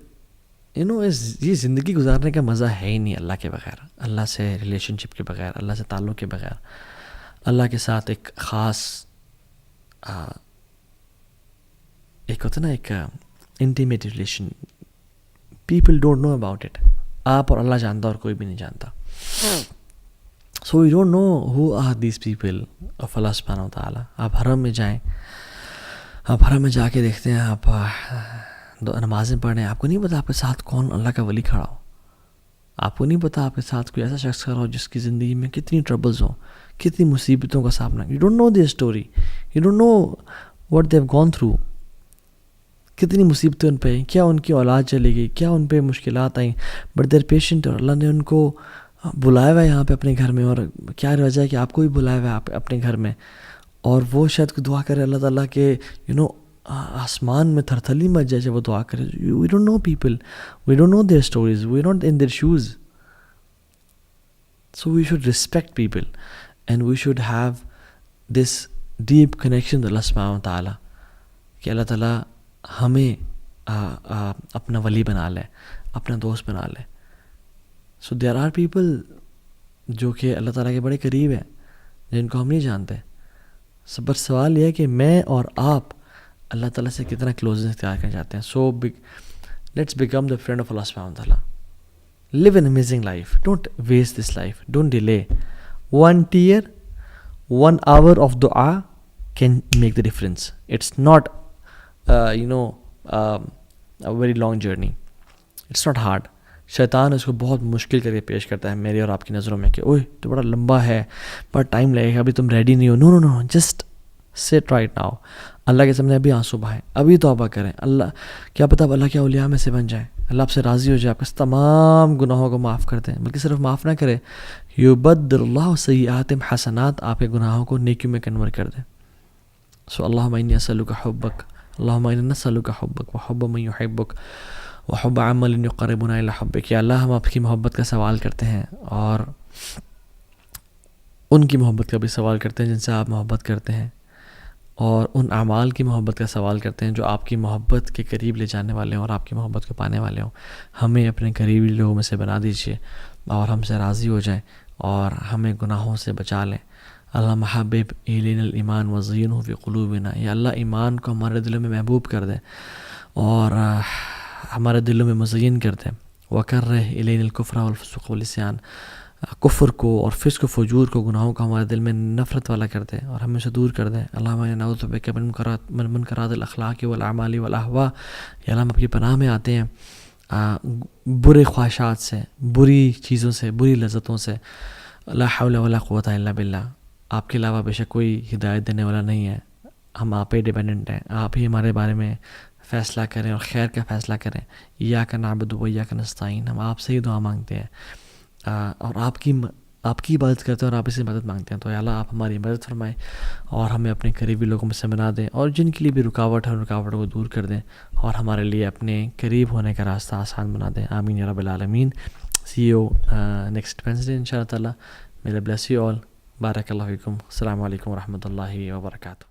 یہ زندگی گزارنے کا مزہ ہے ہی نہیں اللہ کے بغیر، اللہ سے ریلیشن شپ کے بغیر، اللہ سے تعلق کے بغیر، اللہ کے ساتھ ایک خاص ایک ہوتا نا ایک intimate relation. People don't know about it. آپ اور اللہ جانتا اور کوئی بھی نہیں جانتا. So you don't know who are these people of Allah سبحانہ و تعالیٰ. آپ حرم میں جائیں، آپ حرم میں جا کے دیکھتے ہیں، آپ نمازیں پڑھ رہے ہیں، آپ کو نہیں پتا آپ کے ساتھ کون اللہ کا ولی کھڑا ہو. آپ کو نہیں پتا آپ کے ساتھ کوئی ایسا شخص کھڑا ہو جس کی زندگی میں کتنی ٹربلز ہوں، کتنی مصیبتوں کا سامنا. You don't know their story, you don't know what they have gone through. کتنی مصیبتیں ان پہ، کیا ان کی اولاد چلی گئی، کیا ان پہ مشکلات آئیں، بٹ دیر پیشنٹ. اور اللہ نے ان کو بلایا ہوا ہے یہاں پہ اپنے گھر میں، اور کیا وجہ ہے کہ آپ کو بھی بلایا ہوا ہے اپنے گھر میں. اور وہ شاید کو دعا کرے اللہ تعالیٰ کہ آسمان میں تھرتھلی مچ جائے جب وہ دعا کرے. We don't know people, we don't know their stories, we not in their shoes. So we should respect people and we should have this deep connection Allah سبحانہ و تعالیٰ کہ اللہ تعالیٰ ہمیں اپنا ولی بنا لے، اپنا دوست بنا لیں. سو دیر آر پیپل جو کہ اللہ تعالیٰ کے بڑے قریب ہیں جن کو ہم نہیں جانتے. بس سوال یہ ہے کہ میں اور آپ اللہ تعالیٰ سے کتنا کلوزنس اختیار کرنا چاہتے ہیں. So let's become the friend of Allah سبحانہ وتعالیٰ. Live an amazing life. Don't waste this life. Don't delay. 1 tear, 1 hour of dua can make the difference. It's not a very long journey. It's not hard. شیطان اس کو بہت مشکل کر کے پیش کرتا ہے میری اور آپ کی نظروں میں کہ اوہ تو بڑا لمبا ہے, بڑا ٹائم لگے گا, ابھی تم ریڈی نہیں ہو. نو نو نو, جسٹ سٹ رائٹ ناؤ. اللہ کے سامنے ابھی آنسو بہائیں, ابھی توبہ کریں. اللہ کیا پتہ اب اللہ کے اولیاء میں سے بن جائیں, اللہ آپ سے راضی ہو جائے, آپ کے تمام گناہوں کو معاف کر دیں. بلکہ صرف معاف نہ کرے, یبدل اللہ سیئاتہم حسنات, آپ کے گناہوں کو نیکیوں میں کنورٹ کر دیں. سو اللہم انی اسألک حبک, اللہم انی نسألک حبک وحب من یحبک وحب عمل یقربنا الی حبک. یا اللہ ہم آپ کی محبت کا سوال کرتے ہیں اور ان کی محبت کا بھی سوال کرتے ہیں جن سے آپ محبت کرتے ہیں, اور ان اعمال کی محبت کا سوال کرتے ہیں جو آپ کی محبت کے قریب لے جانے والے ہوں اور آپ کی محبت کو پانے والے ہوں. ہمیں اپنے قریبی لوگوں میں سے بنا دیجیے اور ہم سے راضی ہو جائیں اور ہمیں گناہوں سے بچا لیں. اللہ حبب الینا الایمان وزینہ فی قلوبنا. یا اللہ ایمان کو ہمارے دلوں میں محبوب کر دے اور ہمارے دلوں میں مزین کر دے. وکرہ الینا الکفر والفسوق والعصیان, کفر کو اور فسق و فجور کو, گناہوں کو ہمارے دل میں نفرت والا کر دے اور ہمیں سے دور کر دے. اللہم انا نعوذ بک من منکرات الاخلاق والاعمال والاہواء. یا اللہ ہم آپ کی پناہ میں آتے ہیں برے خواہشات سے, بری چیزوں سے, بری لذتوں سے. لا حول ولا قوۃ الا باللہ. آپ کے علاوہ بے شک کوئی ہدایت دینے والا نہیں ہے, ہم آپ پہ ڈیپینڈنٹ ہیں. آپ ہی ہمارے بارے میں فیصلہ کریں اور خیر کا فیصلہ کریں. ایاک نعبد و ایاک نستعین. ہم آپ سے ہی دعا مانگتے ہیں اور آپ کی عبادت کرتے ہیں اور آپ اس سے مدد مانگتے ہیں. تو یا اللہ آپ ہماری مدد فرمائیں اور ہمیں اپنے قریبی لوگوں میں سے بنا دیں, اور جن کے لیے بھی رکاوٹ ہے ان رکاوٹوں کو دور کر دیں اور ہمارے لیے اپنے قریب ہونے کا راستہ آسان بنا دیں. آمین یا رب العالمین. سی یو نیکسٹ وینسڈے ان شاء اللہ تعالیٰ. May Allah bless you all. بارک اللہ فیکم. السلام علیکم ورحمۃ اللہ وبرکاتہ.